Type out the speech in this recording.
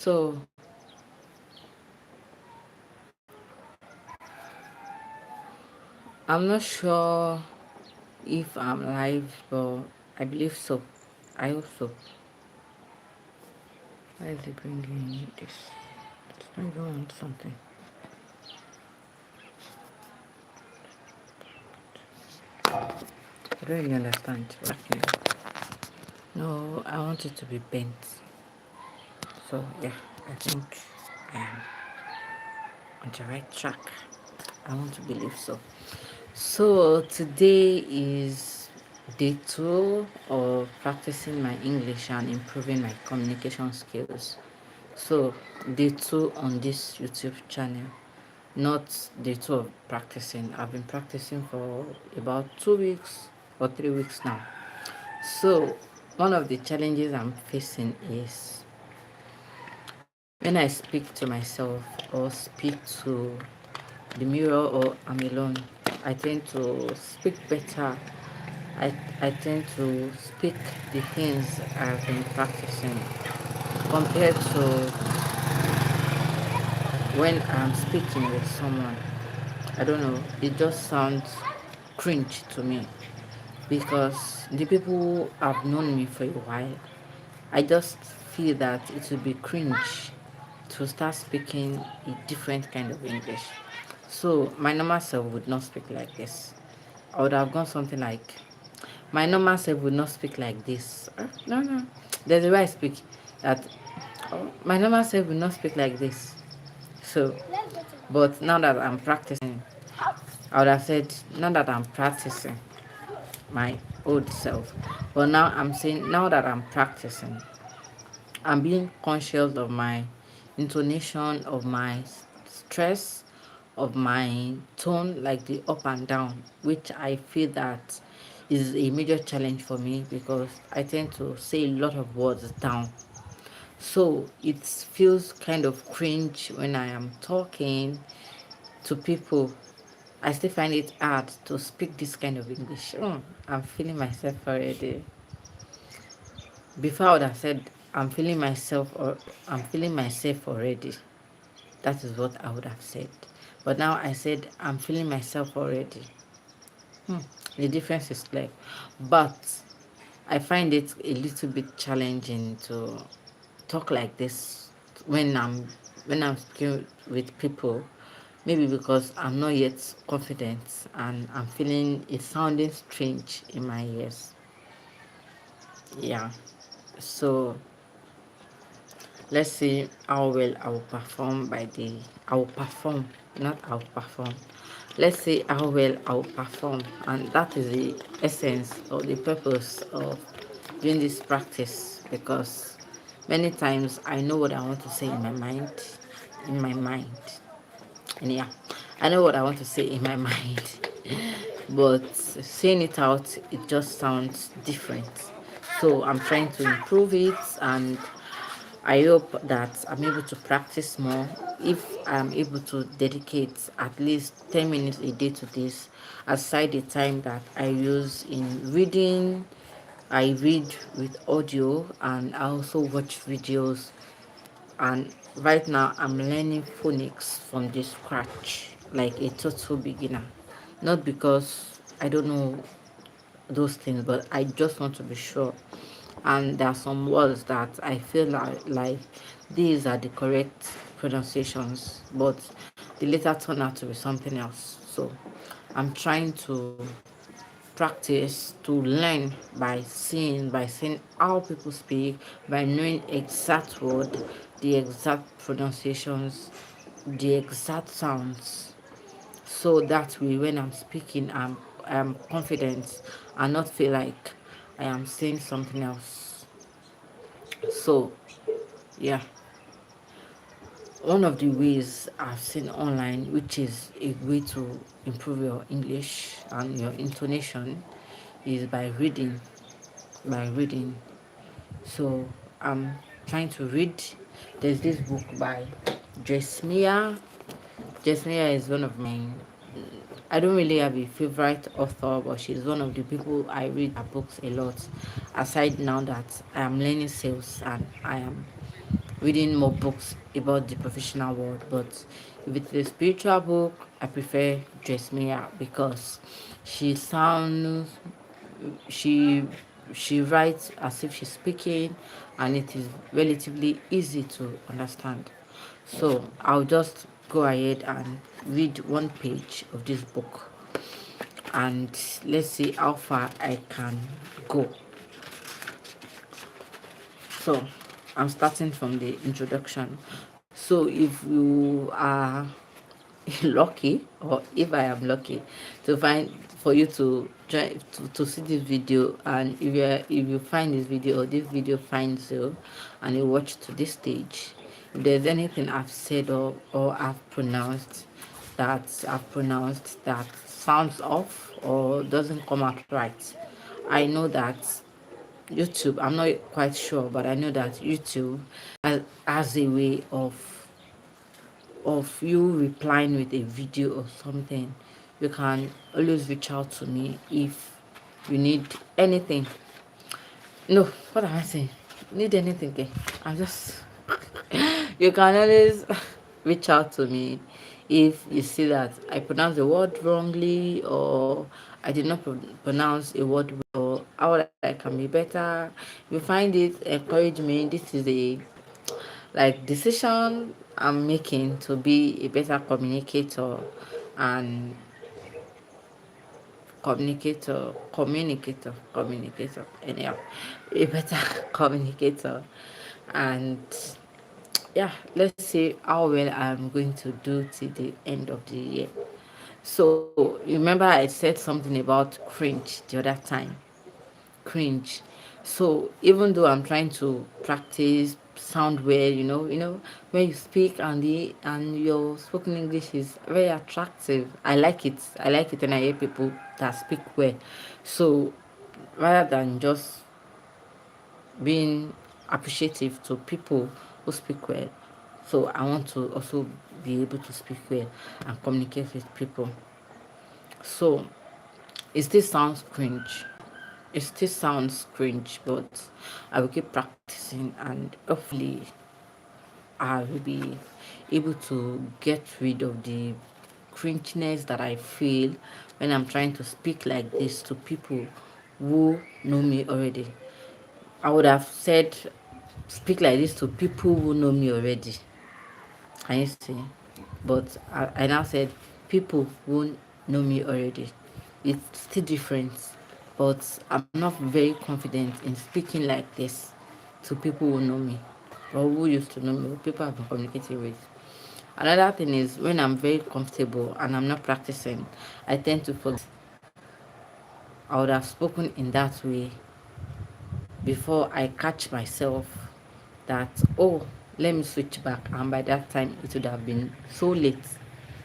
So I'm not sure if I'm live, but I believe so. I hope so. Why is it bringing this? It's not even want something. I don't really understand. Okay. No, I want it to be bent. So yeah, I think I am on the right track. I want to believe so. So today is day 2 of practicing my English and improving my communication skills. So day 2 on this YouTube channel, not day 2 of practicing. I've been practicing for about 2 weeks or 3 weeks now. So one of the challenges I'm facing is when I speak to myself or speak to the mirror or I'm alone, I tend to speak better. I tend to speak the things I've been practicing compared to when I'm speaking with someone. I don't know, it just sounds cringe to me because the people who have known me for a while, I just feel that it would be cringe to start speaking a different kind of English. So my normal self would not speak like this. I would have gone something like, my normal self would not speak like this. No, no. There's a way I speak that my normal self would not speak like this. So, but now that I'm practicing, I would have said, now that I'm practicing my old self. But now I'm saying, now that I'm practicing, I'm being conscious of my intonation, of my stress, of my tone, like the up and down, which I feel that is a major challenge for me because I tend to say a lot of words down. So it feels kind of cringe when I am talking to people. I still find it hard to speak this kind of English. I'm feeling myself already. Before I would have said I'm feeling myself already. That is what I would have said. But now I said I'm feeling myself already. The difference is clear. But I find it a little bit challenging to talk like this when I'm speaking with people. Maybe because I'm not yet confident and I'm feeling it sounding strange in my ears. Yeah. So let's see how well I will perform I will perform, not I will perform. Let's see how well I will perform. And that is the essence or the purpose of doing this practice because many times I know what I want to say in my mind. And yeah, I know what I want to say in my mind. But saying it out, it just sounds different. So I'm trying to improve it and I hope that I'm able to practice more. If I'm able to dedicate at least 10 minutes a day to this, aside the time that I use in reading, I read with audio and I also watch videos. And right now, I'm learning phonics from the scratch, like a total beginner. Not because I don't know those things, but I just want to be sure. And there are some words that I feel like these are the correct pronunciations, but they later turn out to be something else. So I'm trying to practice to learn by seeing how people speak, by knowing exact word, the exact pronunciations, the exact sounds, so that way when I'm speaking I'm confident and not feel like I am saying something else. So yeah, one of the ways I've seen online, which is a way to improve your English and your intonation, is by reading. So I'm trying to read. There's this book by Jesmia. Jesmia is one of my, I don't really have a favorite author, but she's one of the people I read her books a lot. Aside now that I am learning sales and I am reading more books about the professional world. But if it's a spiritual book, I prefer Jesmia because she sounds she she writes as if she's speaking, and it is relatively easy to understand. So I'll just go ahead and read one page of this book, and let's see how far I can go. So I'm starting from the introduction. So if you are lucky, or if I am lucky to find for you to join to see this video, and if you find this video, or this video finds you and you watch to this stage, if there's anything I've said or I've pronounced that sounds off or doesn't come out right, I know that YouTube, I'm not quite sure, but I know that YouTube has a way of you replying with a video or something. You can always reach out to me if you need anything. No, what am I saying? Need anything? Okay? I'm just. You can always reach out to me if you see that I pronounced the word wrongly, or I did not pronounce a word well, or how I can be better. If you find it, encourage me. This is a like decision I'm making to be a better and communicator, anyhow, a better communicator. And yeah, let's see how well I'm going to do till the end of the year. So remember I said something about cringe the other time. Cringe. So even though I'm trying to practice sound well, when you speak and your spoken English is very attractive. I like it. I like it when I hear people that speak well. So rather than just being appreciative to people who speak well, so I want to also be able to speak well and communicate with people. So it still sounds cringe. It still sounds cringe, but I will keep practicing, and hopefully I will be able to get rid of the cringiness that I feel when I'm trying to speak like this to people who know me already. I would have said speak like this to people who know me already. Can you see? But I now said people who know me already. It's still different, but I'm not very confident in speaking like this to people who know me, or who used to know me, or people I've been communicating with. Another thing is when I'm very comfortable and I'm not practicing, I tend to forget. I would have spoken in that way before I catch myself that, oh, let me switch back, and by that time it would have been so late.